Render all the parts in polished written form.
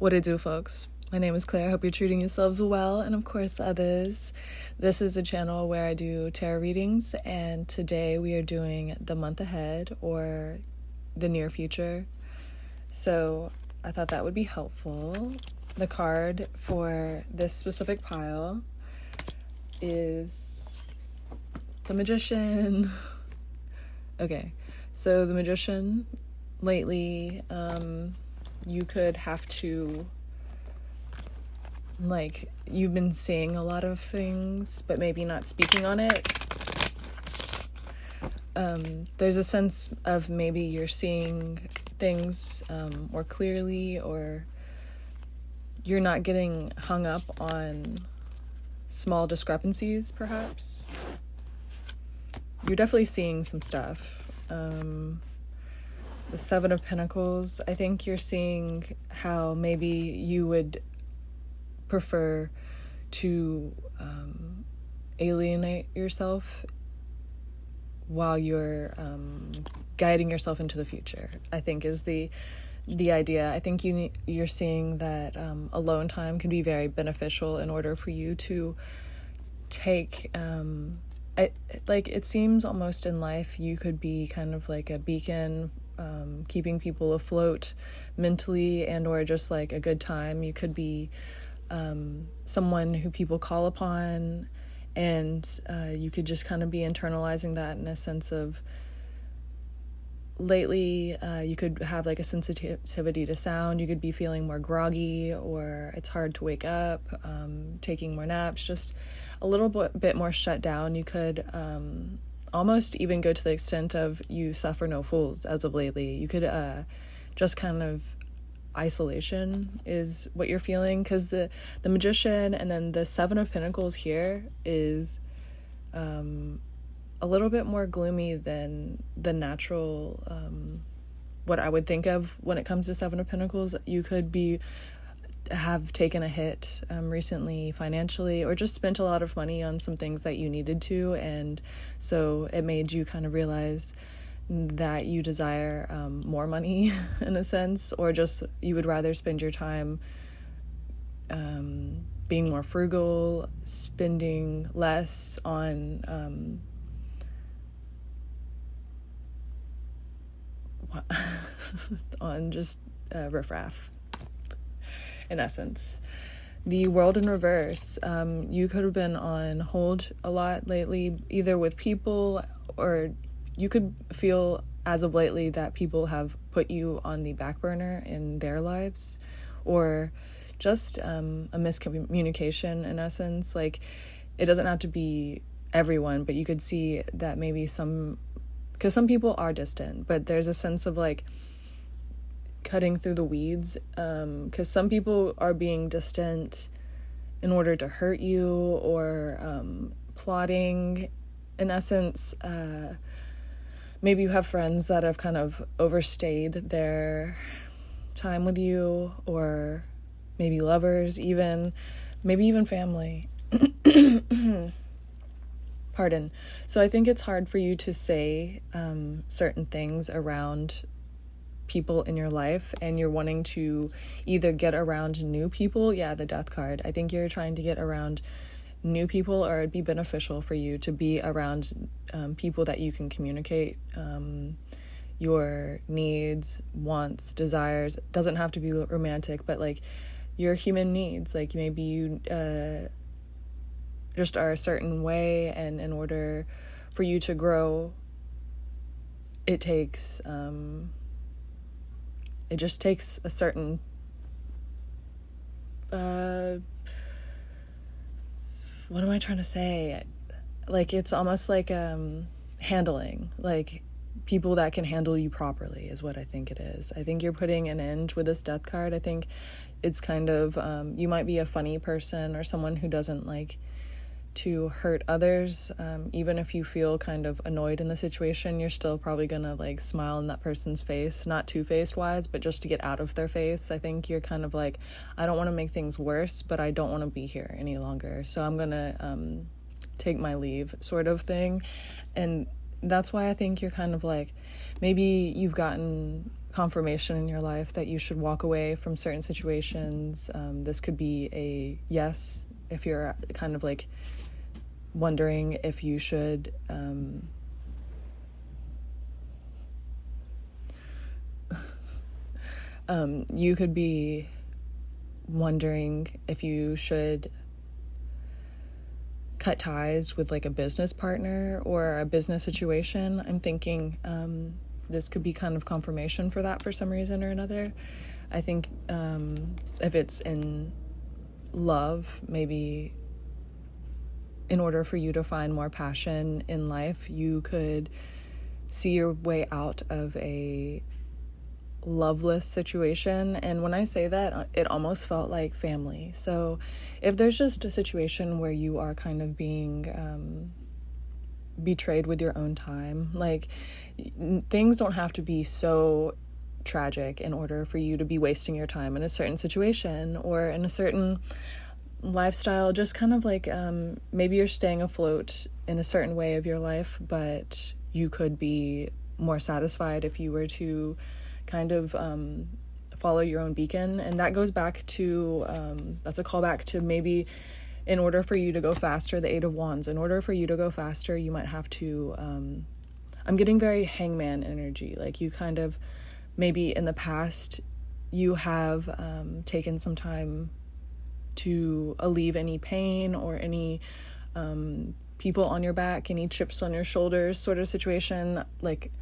What it do, folks? My name is Claire. I hope you're treating yourselves well, and of course others. This is a channel where I do tarot readings, and today we are doing the month ahead, or the near future. So I thought that would be helpful. The card for this specific pile is the Magician. Okay, so the Magician, lately, you could have to, you've been seeing a lot of things, but maybe not speaking on it. There's a sense of maybe you're seeing things more clearly, or you're not getting hung up on small discrepancies, perhaps. You're definitely seeing some stuff. The Seven of Pentacles, I think you're seeing how maybe you would prefer to alienate yourself while you're guiding yourself into the future, I think is the idea. I think you're seeing that alone time can be very beneficial in order for you to take it seems almost in life you could be kind of like a beacon, keeping people afloat mentally and or just like a good time. You could be someone who people call upon, and you could just kind of be internalizing that in a sense of, lately you could have like a sensitivity to sound. You could be feeling more groggy, or it's hard to wake up, taking more naps, just a little bit more shut down. You could almost even go to the extent of you suffer no fools as of lately. You could just kind of, isolation is what you're feeling, because the Magician and then the Seven of Pentacles here is a little bit more gloomy than the natural, what I would think of when it comes to Seven of Pentacles. You could have taken a hit recently financially, or just spent a lot of money on some things that you needed to, and so it made you kind of realize that you desire more money in a sense, or just you would rather spend your time being more frugal, spending less on on just riffraff, in essence. The World in reverse, you could have been on hold a lot lately, either with people, or you could feel as of lately that people have put you on the back burner in their lives, or just a miscommunication in essence. Like, it doesn't have to be everyone, but you could see that maybe because some people are distant, but there's a sense of like cutting through the weeds, because some people are being distant in order to hurt you, or plotting in essence. Maybe you have friends that have kind of overstayed their time with you, or maybe lovers, maybe even family. Pardon. So I think it's hard for you to say certain things around people in your life, and you're wanting to either get around new people. Yeah, the Death card. I think you're trying to get around new people, or it'd be beneficial for you to be around people that you can communicate your needs, wants, desires. It doesn't have to be romantic, but like your human needs. Like, maybe you just are a certain way, and in order for you to grow, it just takes a certain what am I trying to say? Like, it's almost like handling, like people that can handle you properly is what I think it is. I think you're putting an end with this Death card. I think it's kind of, you might be a funny person, or someone who doesn't like to hurt others. Even if you feel kind of annoyed in the situation, you're still probably gonna like smile in that person's face, not two-faced wise, but just to get out of their face. I think you're kind of like, I don't want to make things worse, but I don't want to be here any longer, so I'm gonna take my leave, sort of thing. And that's why I think you're kind of like, maybe you've gotten confirmation in your life that you should walk away from certain situations. This could be a yes if you're kind of like wondering if you should you could be wondering if you should cut ties with like a business partner or a business situation. I'm thinking this could be kind of confirmation for that for some reason or another. I think if it's in love, maybe in order for you to find more passion in life, you could see your way out of a loveless situation. And when I say that, it almost felt like family. So if there's just a situation where you are kind of being betrayed with your own time, like things don't have to be so tragic in order for you to be wasting your time in a certain situation or in a certain lifestyle. Just kind of like maybe you're staying afloat in a certain way of your life, but you could be more satisfied if you were to kind of follow your own beacon. And that goes back to that's a callback to maybe in order for you to go faster, the Eight of Wands, in order for you to go faster, you might have to I'm getting very hangman energy, like you kind of maybe in the past you have taken some time to alleviate any pain or any people on your back, any chips on your shoulders sort of situation. Like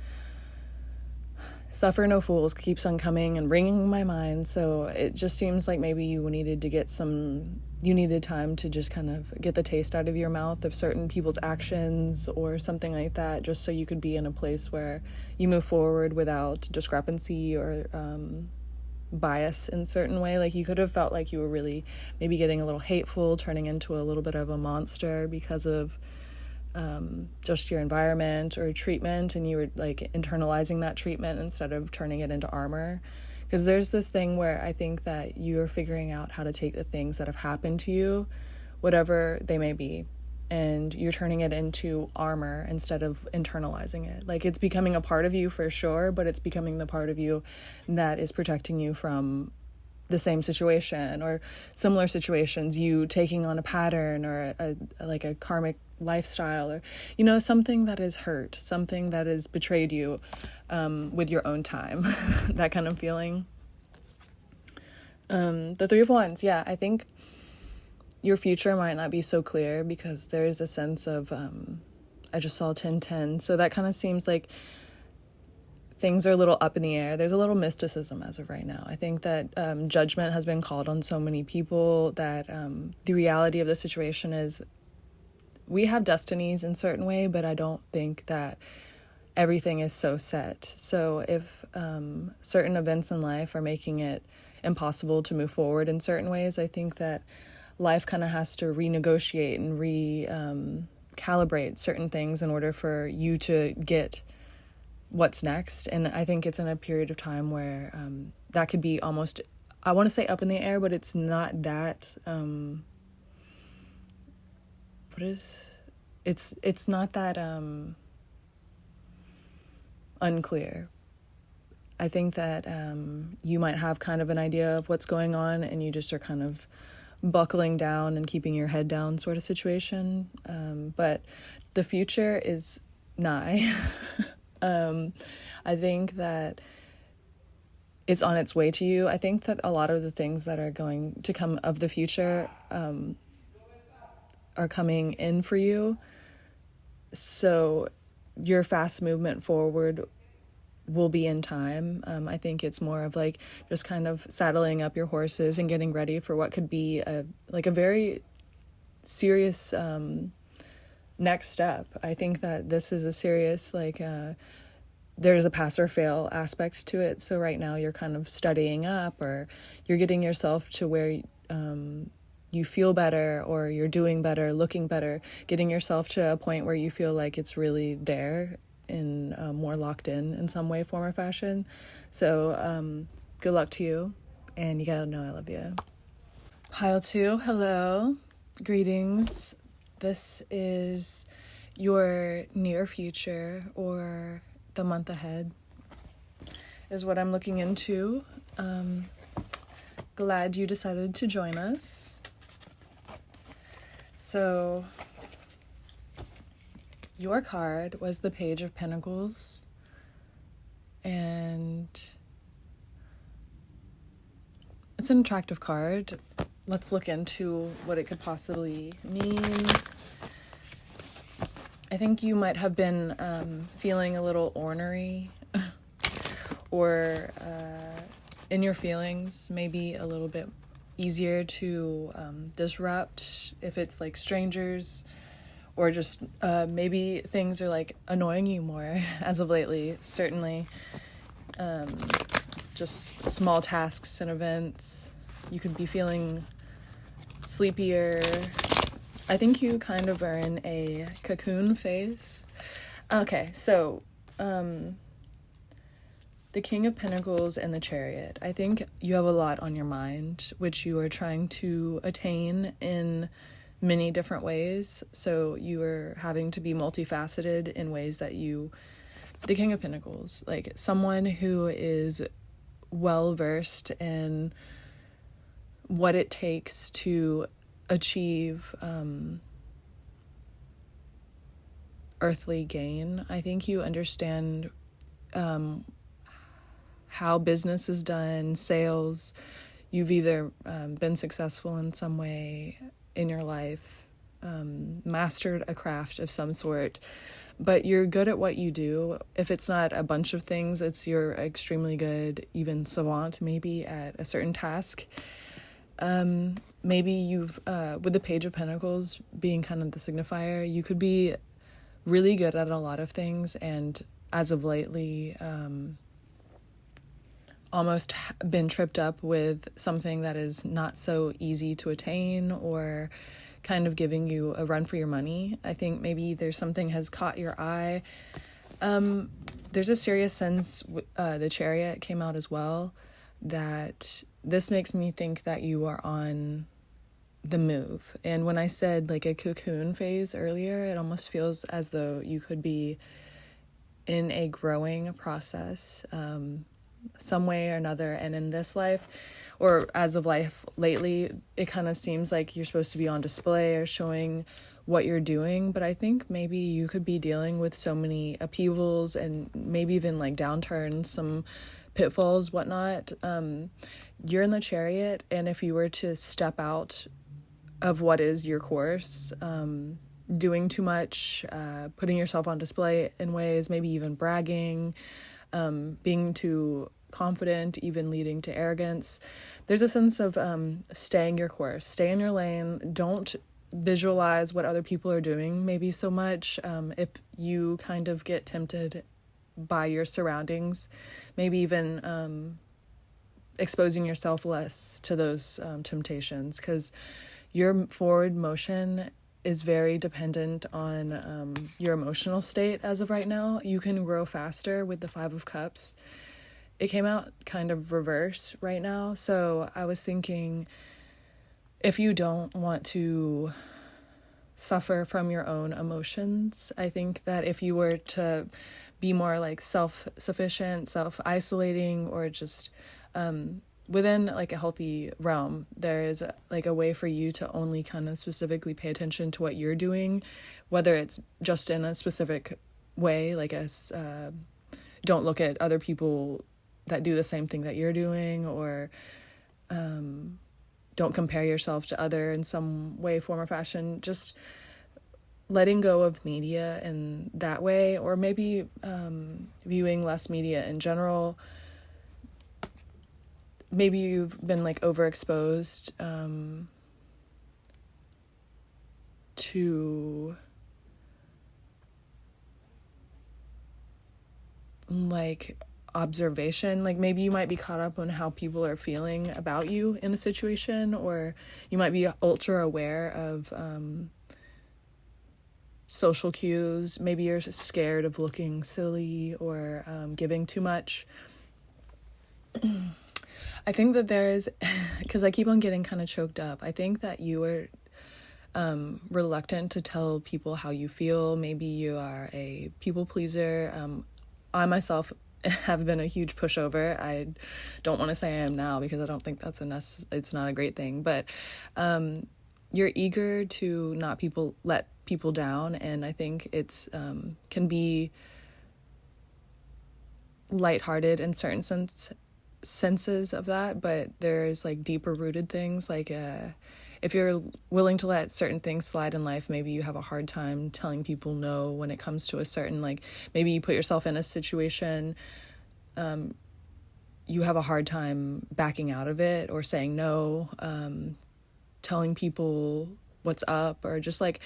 suffer no fools keeps on coming and ringing my mind. So it just seems like maybe you needed time to just kind of get the taste out of your mouth of certain people's actions or something like that, just so you could be in a place where you move forward without discrepancy or bias in a certain way. Like you could have felt like you were really maybe getting a little hateful, turning into a little bit of a monster because of just your environment or treatment, and you were like internalizing that treatment instead of turning it into armor. Because there's this thing where I think that you're figuring out how to take the things that have happened to you, whatever they may be, and you're turning it into armor instead of internalizing it. Like it's becoming a part of you for sure, but it's becoming the part of you that is protecting you from the same situation or similar situations, you taking on a pattern or a karmic lifestyle, or something that is hurt, something that has betrayed you with your own time. That kind of feeling. The Three of Wands, yeah, I think your future might not be so clear because there is a sense of I just saw 10-10, so that kind of seems like things are a little up in the air. There's a little mysticism as of right now. I think that judgment has been called on so many people that the reality of the situation is we have destinies in a certain way, but I don't think that everything is so set. So if certain events in life are making it impossible to move forward in certain ways, I think that life kind of has to renegotiate and recalibrate certain things in order for you to get what's next. And I think it's in a period of time where that could be almost, I want to say up in the air, but it's not that it's not that unclear. I think that you might have kind of an idea of what's going on and you just are kind of buckling down and keeping your head down sort of situation. But the future is nigh. I think that it's on its way to you. I think that a lot of the things that are going to come of the future are coming in for you. So your fast movement forward will be in time. I think it's more of like just kind of saddling up your horses and getting ready for what could be a very serious next step. I think that this is a serious there's a pass or fail aspect to it. So right now you're kind of studying up, or you're getting yourself to where you feel better, or you're doing better, looking better, getting yourself to a point where you feel like it's really there and more locked in some way, form, or fashion. So good luck to you, and you gotta know I love you. Pile 2, hello, greetings. This is your near future or the month ahead is what I'm looking into. Glad you decided to join us. So, your card was the Page of Pentacles, and it's an attractive card. Let's look into what it could possibly mean. I think you might have been feeling a little ornery or in your feelings, maybe a little bit easier to disrupt if it's like strangers, or just maybe things are like annoying you more as of lately. Certainly just small tasks and events. You could be feeling sleepier. I think you kind of are in a cocoon phase. Okay, so the King of Pentacles and the Chariot. I think you have a lot on your mind, which you are trying to attain in many different ways. So you are having to be multifaceted in ways that the King of Pentacles, like someone who is well versed in what it takes to achieve earthly gain. I think you understand how business is done, sales. You've either been successful in some way in your life, mastered a craft of some sort, but you're good at what you do. If it's not a bunch of things, you're extremely good, even savant maybe, at a certain task. Maybe you've, with the Page of Pentacles being kind of the signifier, you could be really good at a lot of things, and as of lately, almost been tripped up with something that is not so easy to attain, or kind of giving you a run for your money. I think maybe there's something has caught your eye. There's a serious sense, the Chariot came out as well, that this makes me think that you are on the move. And when I said like a cocoon phase earlier, it almost feels as though you could be in a growing process, some way or another. And in this life, or as of life lately, it kind of seems like you're supposed to be on display or showing what you're doing. But I think maybe you could be dealing with so many upheavals and maybe even like downturns, some pitfalls, whatnot. You're in the Chariot, and if you were to step out of what is your course, doing too much, putting yourself on display in ways, maybe even bragging, being too confident, even leading to arrogance, there's a sense of staying your course, stay in your lane. Don't visualize what other people are doing maybe so much. If you kind of get tempted by your surroundings, maybe even exposing yourself less to those temptations, because your forward motion is very dependent on your emotional state as of right now. You can grow faster with the Five of Cups. It came out kind of reverse right now, so I was thinking, if you don't want to suffer from your own emotions, I think that if you were to be more like self-sufficient, self-isolating, or just within like a healthy realm, there is like a way for you to only kind of specifically pay attention to what you're doing, whether it's just in a specific way, like as don't look at other people that do the same thing that you're doing, or don't compare yourself to other in some way, form, or fashion. Just letting go of media in that way, or maybe viewing less media in general. Maybe you've been like overexposed to like observation. Like maybe you might be caught up on how people are feeling about you in a situation, or you might be ultra aware of social cues. Maybe you're scared of looking silly or giving too much. I think that there is, because I keep on getting kind of choked up, I think that you are reluctant to tell people how you feel. Maybe you are a people pleaser. I myself have been a huge pushover. I don't want to say I am now because I don't think that's it's not a great thing, but you're eager to not let people down, and I think it's can be lighthearted in certain senses of that, but there's like deeper rooted things, like if you're willing to let certain things slide in life, maybe you have a hard time telling people no when it comes to a certain, like, maybe you put yourself in a situation, you have a hard time backing out of it or saying no, telling people what's up, or just like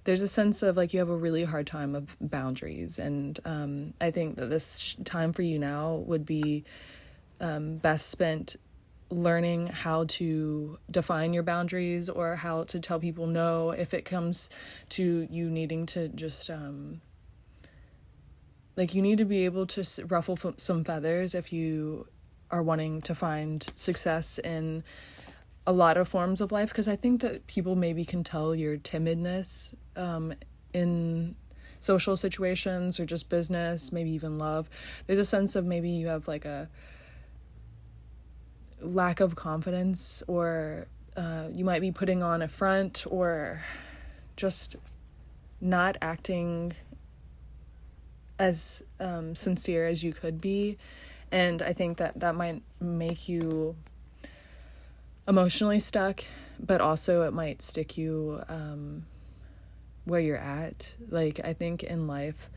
there's a sense of like you have a really hard time of boundaries. And I think that this time for you now would be best spent learning how to define your boundaries, or how to tell people no if it comes to you needing to just like, you need to be able to ruffle some feathers if you are wanting to find success in a lot of forms of life, because I think that people maybe can tell your timidness in social situations or just business, maybe even love. There's a sense of maybe you have like a lack of confidence, or you might be putting on a front, or just not acting as sincere as you could be. And I think that might make you emotionally stuck, but also it might stick you where you're at. Like, I think in life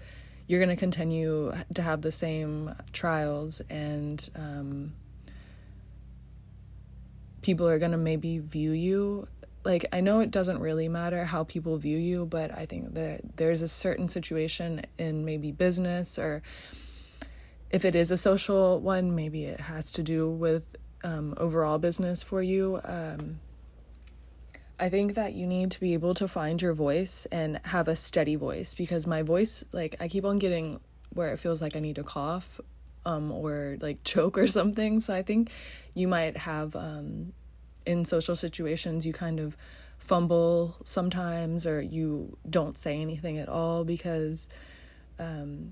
you're going to continue to have the same trials, and people are going to maybe view you. Like, I know it doesn't really matter how people view you, but I think that there's a certain situation in maybe business, or if it is a social one, maybe it has to do with overall business for you. I think that you need to be able to find your voice and have a steady voice, because my voice, like, I keep on getting where it feels like I need to cough or like choke or something. So I think you might have in social situations, you kind of fumble sometimes, or you don't say anything at all because you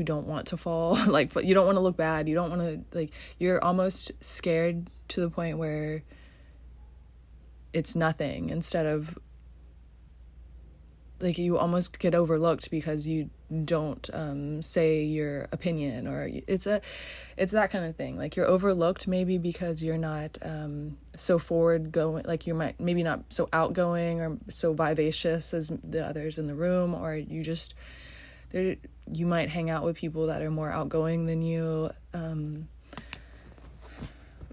don't want to fall, like, you don't want to look bad. You don't want to, like, you're almost scared to the point where it's nothing, instead of, like, you almost get overlooked because you don't say your opinion, or it's that kind of thing. Like, you're overlooked maybe because you're not so forward going, like, you might maybe not so outgoing or so vivacious as the others in the room, or you might hang out with people that are more outgoing than you.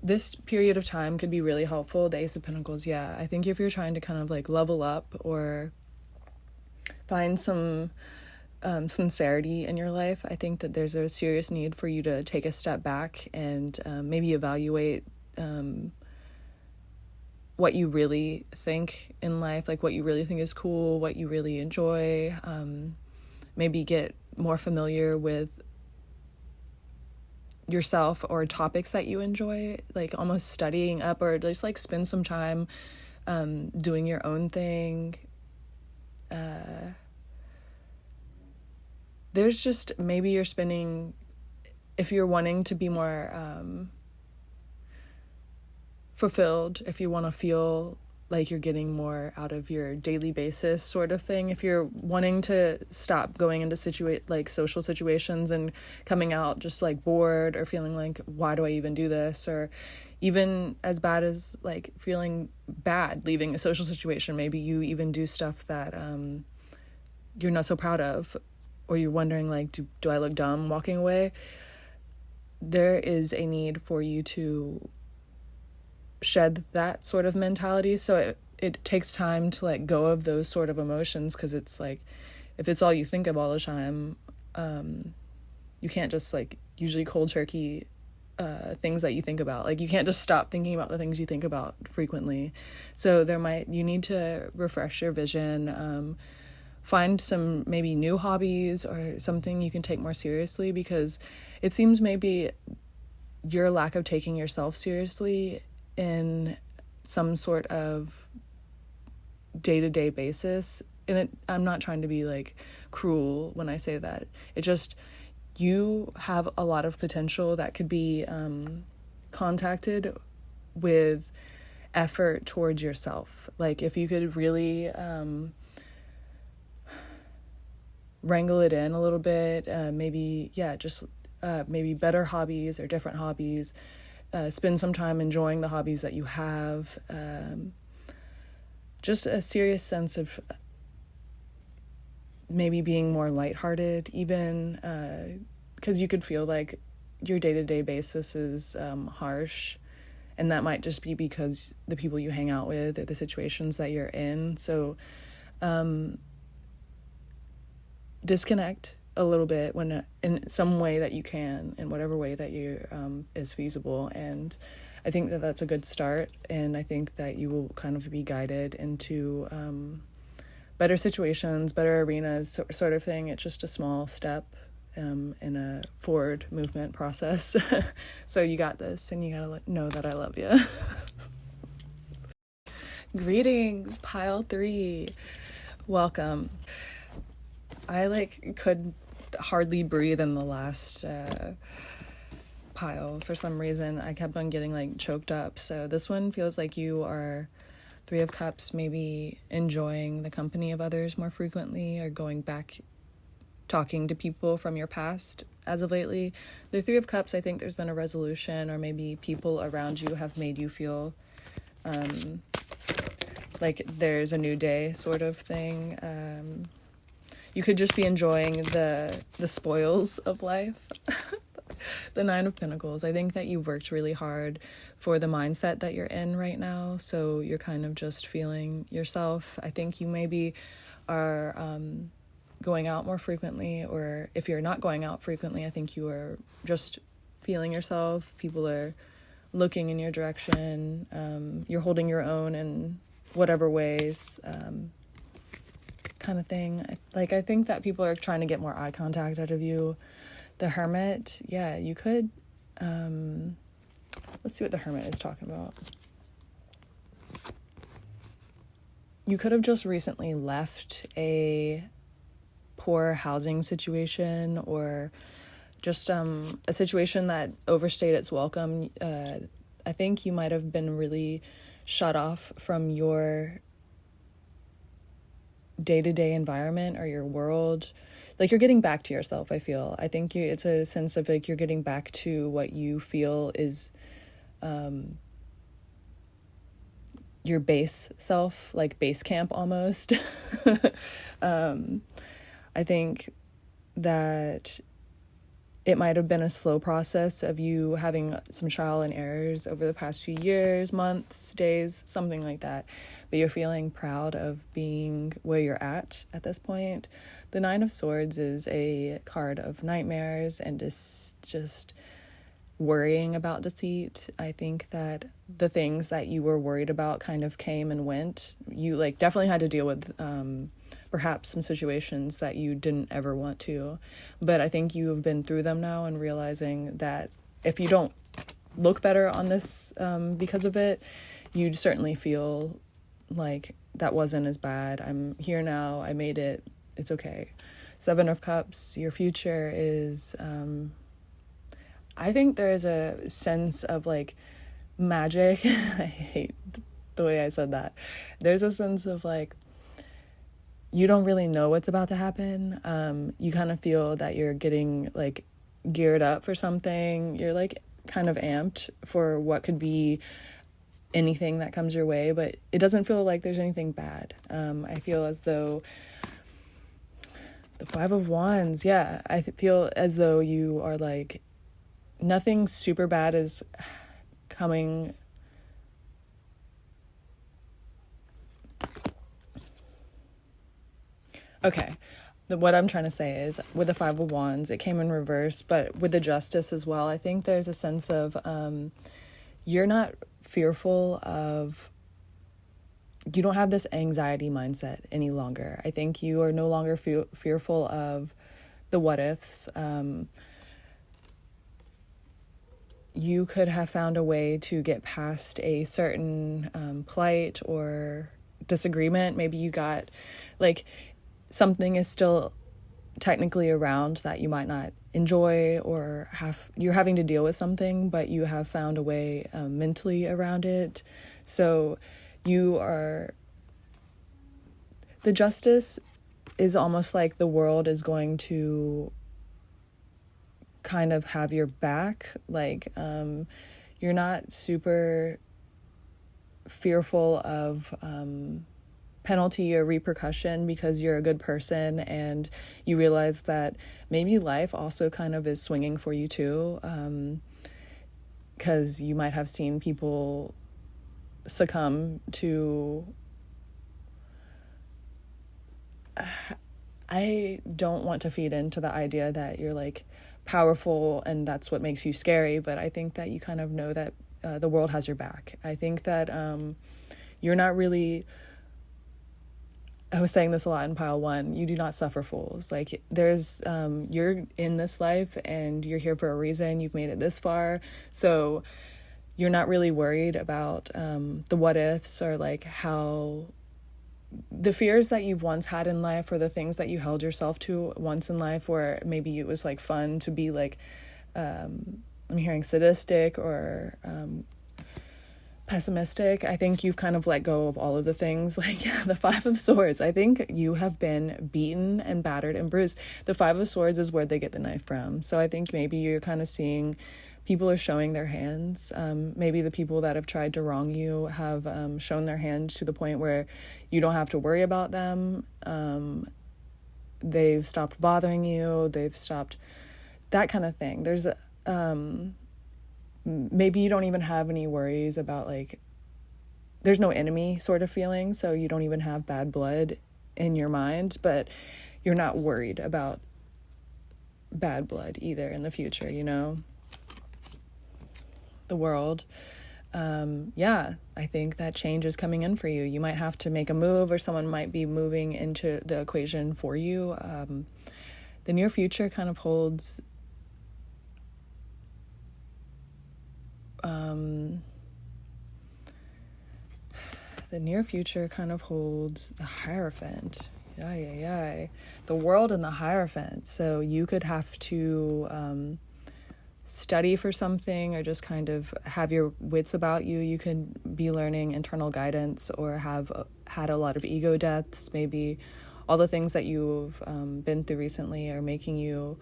This period of time could be really helpful. The Ace of Pentacles, yeah. I think if you're trying to kind of like level up or find some sincerity in your life, I think that there's a serious need for you to take a step back and maybe evaluate what you really think in life, like what you really think is cool, what you really enjoy. Maybe get more familiar with yourself or topics that you enjoy, like almost studying up, or just like spend some time doing your own thing. There's just, maybe you're spending, if you're wanting to be more fulfilled, if you want to feel like you're getting more out of your daily basis sort of thing, if you're wanting to stop going into social situations and coming out just like bored, or feeling like, why do I even do this, or even as bad as like feeling bad leaving a social situation, maybe you even do stuff that you're not so proud of, or you're wondering like, do I look dumb walking away? There is a need for you to shed that sort of mentality. So it takes time to let go of those sort of emotions, because it's like, if it's all you think of all the time, you can't just like usually cold turkey things that you think about. Like, you can't just stop thinking about the things you think about frequently. So you need to refresh your vision, find some maybe new hobbies or something you can take more seriously, because it seems maybe your lack of taking yourself seriously in some sort of day-to-day basis. And I'm not trying to be like cruel when I say that. It just, you have a lot of potential that could be contacted with effort towards yourself. Like if you could really wrangle it in a little bit, maybe better hobbies or different hobbies, spend some time enjoying the hobbies that you have, just a serious sense of maybe being more lighthearted, even because you could feel like your day-to-day basis is harsh, and that might just be because the people you hang out with or the situations that you're in. So disconnect a little bit when in some way that you can, in whatever way that you is feasible. And I think that that's a good start, and I think that you will kind of be guided into better situations, better arenas, sort of thing. It's just a small step in a forward movement process. So you got this, and you gotta know that I love you. Greetings, pile 3. Welcome. I could hardly breathe in the last pile. For some reason, I kept on getting choked up. So this one feels like you are 3 of Cups, maybe enjoying the company of others more frequently, or going back, talking to people from your past as of lately. The 3 of Cups, I think there's been a resolution, or maybe people around you have made you feel like there's a new day sort of thing. You could just be enjoying the spoils of life. The 9 of Pentacles. I think that you've worked really hard for the mindset that you're in right now, so you're kind of just feeling yourself. I think you maybe are going out more frequently, or if you're not going out frequently, I think you are just feeling yourself. People are looking in your direction. You're holding your own in whatever ways, kind of thing. I think that people are trying to get more eye contact out of you. The Hermit, yeah, you could, let's see what the Hermit is talking about. You could have just recently left a poor housing situation, or just a situation that overstayed its welcome. I think you might have been really shut off from your day-to-day environment or your world. You're getting back to yourself, I feel. I think it's a sense of you're getting back to what you feel is your base self, base camp almost. I think that it might have been a slow process of you having some trial and errors over the past few years, months, days, something like that. But you're feeling proud of being where you're at this point. The 9 of Swords is a card of nightmares and just worrying about deceit. I think that the things that you were worried about kind of came and went. You definitely had to deal with perhaps some situations that you didn't ever want to, but I think you have been through them now, and realizing that if you don't look better on this because of it, you'd certainly feel like that wasn't as bad. I'm here now, I made it, it's okay. 7 of Cups, your future is I think there's a sense of magic. I hate the way I said that. There's a sense of you don't really know what's about to happen. You kind of feel that you're getting geared up for something. You're kind of amped for what could be anything that comes your way, but it doesn't feel like there's anything bad. I feel as though the 5 of Wands, yeah, I feel as though you are nothing super bad is coming. Okay, what I'm trying to say is, with the 5 of Wands, it came in reverse, but with the Justice as well, I think there's a sense of you're not fearful of, you don't have this anxiety mindset any longer. I think you are no longer fearful of the what ifs. You could have found a way to get past a certain plight, or disagreement. Maybe you got like something is still technically around that you might not enjoy, or you're having to deal with something, but you have found a way mentally around it. So the justice is almost like the world is going to kind of have your back. Like you're not super fearful of penalty or repercussion because you're a good person, and you realize that maybe life also kind of is swinging for you too, because you might have seen people succumb to, I don't want to feed into the idea that you're like powerful and that's what makes you scary, but I think that you kind of know that the world has your back. I think that you're not really, I was saying this a lot in pile 1, you do not suffer fools. Like there's you're in this life and you're here for a reason. You've made it this far, so you're not really worried about the what ifs, or like how the fears that you've once had in life, or the things that you held yourself to once in life, where maybe it was like fun to be like I'm hearing sadistic or pessimistic. I think you've kind of let go of all of the things. Like the 5 of Swords, I think you have been beaten and battered and bruised. The 5 of Swords is where they get the knife from. So I think maybe you're kind of seeing people are showing their hands. Maybe the people that have tried to wrong you have shown their hand to the point where you don't have to worry about them. They've stopped bothering you. They've stopped that kind of thing. There's maybe you don't even have any worries about, like, there's no enemy sort of feeling, so you don't even have bad blood in your mind, but you're not worried about bad blood either in the future, you know? The World. I think that change is coming in for you. You might have to make a move, or someone might be moving into the equation for you. The near future kind of holds the Hierophant. The World and the Hierophant. So you could have to study for something, or just kind of have your wits about you. You could be learning internal guidance, or have had a lot of ego deaths. Maybe all the things that you've been through recently are making you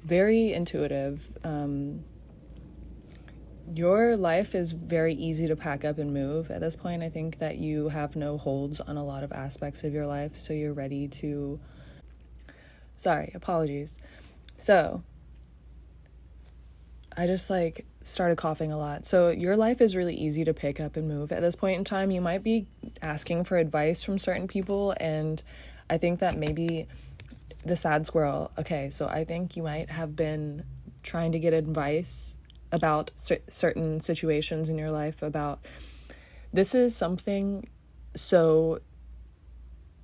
very intuitive. Your life is very easy to pack up and move at this point. I think that you have no holds on a lot of aspects of your life, so you're ready to... apologies. So, I just started coughing a lot. So your life is really easy to pick up and move. At this point in time, you might be asking for advice from certain people, and I think that maybe the sad squirrel... Okay, so I think you might have been trying to get advice about certain situations in your life, about this is something so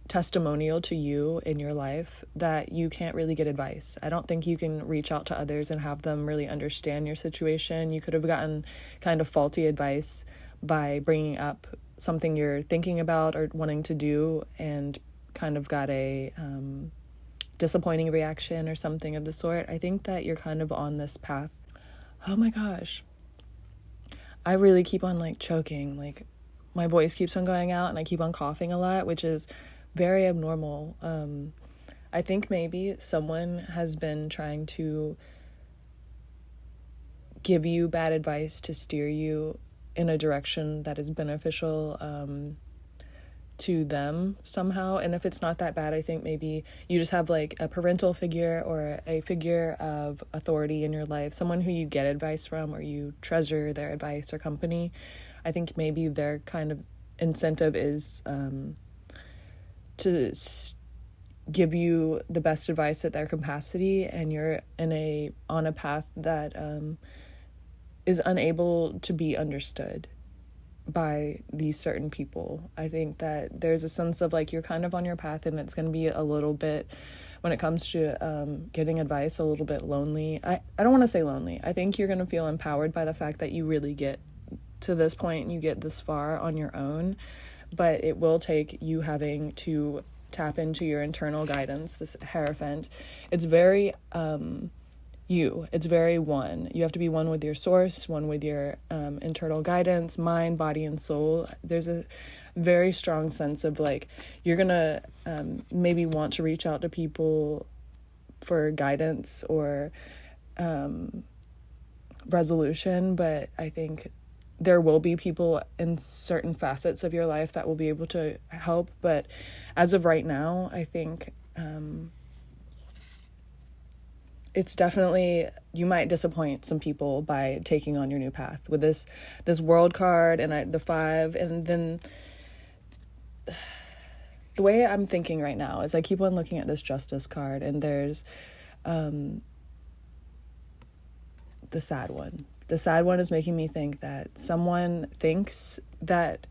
testimonial to you in your life that you can't really get advice. I don't think you can reach out to others and have them really understand your situation. You could have gotten kind of faulty advice by bringing up something you're thinking about or wanting to do, and kind of got a disappointing reaction or something of the sort. I think that you're kind of on this path. Oh my gosh. I really keep on choking. My voice keeps on going out and I keep on coughing a lot, which is very abnormal. I think maybe someone has been trying to give you bad advice to steer you in a direction that is beneficial to them somehow. And if it's not that bad, I think maybe you just have a parental figure or a figure of authority in your life, someone who you get advice from or you treasure their advice or company. I think maybe their kind of incentive is to give you the best advice at their capacity, and you're on a path that is unable to be understood by these certain people. I think that there's a sense of you're kind of on your path, and it's going to be a little bit, when it comes to getting advice, a little bit lonely. I don't want to say lonely. I think you're going to feel empowered by the fact that you really get to this point and you get this far on your own. but it will take you having to tap into your internal guidance, this Hierophant. It's very it's very one. You have to be one with your source, one with your internal guidance, mind, body, and soul. There's a very strong sense of like you're gonna maybe want to reach out to people for guidance or resolution, but I think there will be people in certain facets of your life that will be able to help. But as of right now, I think it's definitely, you might disappoint some people by taking on your new path with this World card and the 5. And then the way I'm thinking right now is I keep on looking at this Justice card, and there's the sad one. The sad one is making me think that someone thinks that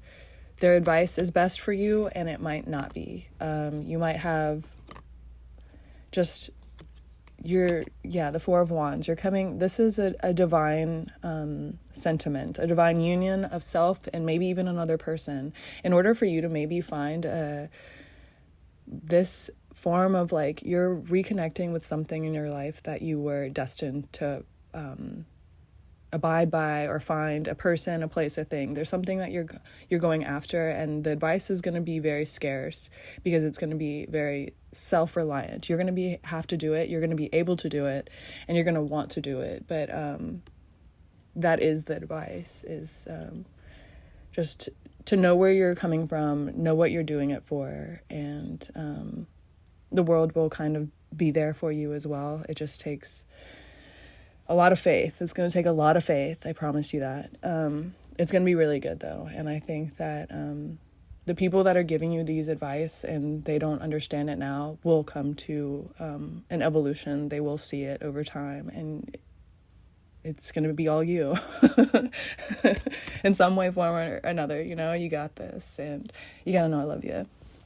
their advice is best for you, and it might not be. You might have just the 4 of Wands. This is a divine sentiment, a divine union of self and maybe even another person. In order for you to maybe find this form of like, you're reconnecting with something in your life that you were destined to abide by, or find a person, a place, a thing. There's something that you're going after, and the advice is going to be very scarce because it's going to be very self-reliant. You're going to have to do it, you're going to be able to do it, and you're going to want to do it. But that is the advice, is just to know where you're coming from, know what you're doing it for, and the world will kind of be there for you as well. It just takes a lot of faith. It's going to take a lot of faith. I promise you that. It's going to be really good though. And I think that the people that are giving you these advice and they don't understand it now will come to an evolution. They will see it over time, and it's going to be all you in some way, form, or another. You know, you got this, and you got to know I love you.